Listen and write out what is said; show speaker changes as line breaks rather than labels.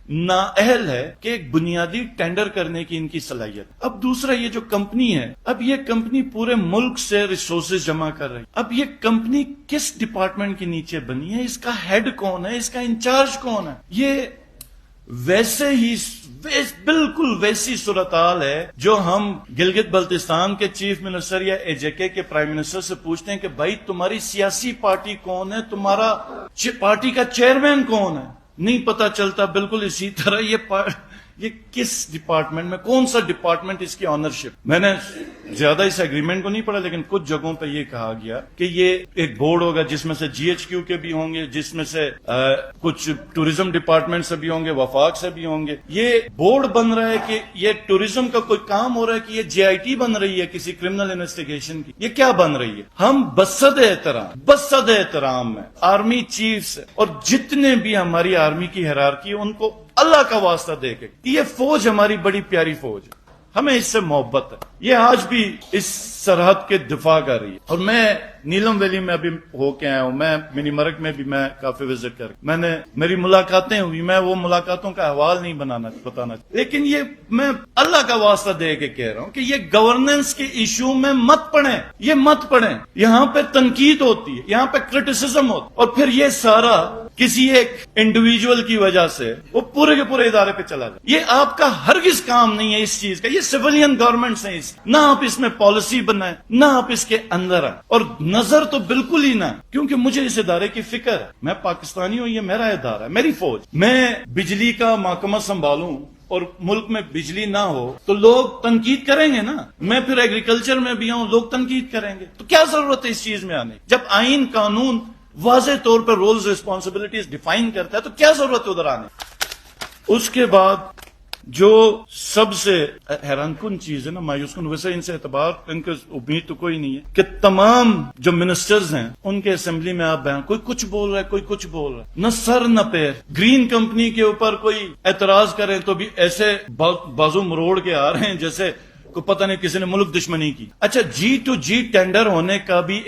نااہل ہے کہ ایک بنیادی ٹینڈر کرنے کی ان کی صلاحیت۔ اب دوسرا یہ جو کمپنی ہے، اب یہ کمپنی پورے ملک سے ریسورسز جمع کر رہی ہے۔ اب یہ کمپنی کس ڈپارٹمنٹ کے نیچے بنی ہے، اس کا ہیڈ کون ہے، اس کا انچارج کون ہے؟ یہ ویسے ہی بالکل ویسی صورتحال ہے جو ہم گلگت بلتستان کے چیف منسٹر یا اے جے کے پرائم منسٹر سے پوچھتے ہیں کہ بھائی تمہاری سیاسی پارٹی کون ہے، تمہارا پارٹی کا چیئرمین کون ہے، نہیں پتا چلتا۔ بالکل اسی طرح یہ کس ڈپارٹمنٹ میں، کون سا ڈپارٹمنٹ اس کی آنرشپ۔ میں نے زیادہ اس ایگریمنٹ کو نہیں پڑھا، لیکن کچھ جگہوں پہ یہ کہا گیا کہ یہ ایک بورڈ ہوگا جس میں سے جی ایچ کیو کے بھی ہوں گے، جس میں سے کچھ ٹوریزم ڈپارٹمنٹ سے بھی ہوں گے، وفاق سے بھی ہوں گے۔ یہ بورڈ بن رہا ہے کہ یہ ٹوریزم کا کوئی کام ہو رہا ہے کہ یہ جے آئی ٹی بن رہی ہے کسی کرمنل انویسٹیگیشن کی، یہ کیا بن رہی ہے؟ ہم بصد احترام میں آرمی چیف سے اور جتنے بھی ہماری آرمی کی ہیرارکی ان کو اللہ کا واسطہ دے کے، یہ فوج ہماری بڑی پیاری فوج ہے، ہمیں اس سے محبت ہے، یہ آج بھی اس سرحد کے دفاع کر رہی ہے۔ اور میں نیلم ویلی میں ابھی ہو کے آیا ہوں، میں منی مرگ میں بھی میں کافی وزٹ کر، میری ملاقاتیں ہوئی، میں وہ ملاقاتوں کا احوال نہیں بتانا، لیکن یہ میں اللہ کا واسطہ دے کے کہہ رہا ہوں کہ یہ گورننس کے ایشو میں مت پڑھیں، یہاں پہ تنقید ہوتی ہے، یہاں پہ کرٹیسزم ہوتا ہے، اور پھر یہ سارا کسی ایک انڈیویجول کی وجہ سے وہ پورے کے پورے ادارے پہ چلا جائے۔ یہ آپ کا ہرگز کام نہیں ہے اس چیز کا، یہ سویلین گورنمنٹس ہیں، نہ آپ اس میں پالیسی بنائیں، نہ آپ اس کے اندر آئیں، اور نظر تو بالکل ہی نہ، کیونکہ مجھے اس ادارے کی فکر ہے، میں پاکستانی ہوں، یہ میرا ادارہ ہے، میری فوج، میں بجلی کا محکمہ سنبھالوں اور ملک میں بجلی نہ ہو تو لوگ تنقید کریں گے نا، میں پھر ایگریکلچر میں بھی ہوں، لوگ تنقید کریں گے، تو کیا ضرورت ہے اس چیز میں آنے؟ جب آئین قانون واضح طور پر رولز ریسپانسبلٹیز ڈیفائن کرتا ہے تو کیا ضرورت ہے ادھر آنے؟ اس کے بعد جو سب سے حیران کن چیز ہے نا، مایوس کن، ویسے ان سے اعتبار، ان کی امید تو کوئی نہیں ہے کہ تمام جو منسٹرز ہیں ان کے اسمبلی میں آپ بیان، کوئی کچھ بول رہا ہے، کوئی کچھ بول رہا ہے، نہ سر نہ پیر۔ گرین کمپنی کے اوپر کوئی اعتراض کریں تو بھی ایسے بازو مروڑ کے آ رہے ہیں جیسے کو پتہ نہیں کسی نے ملک دشمنی کی۔ اچھا، G2G ٹینڈر ہونے کا بھی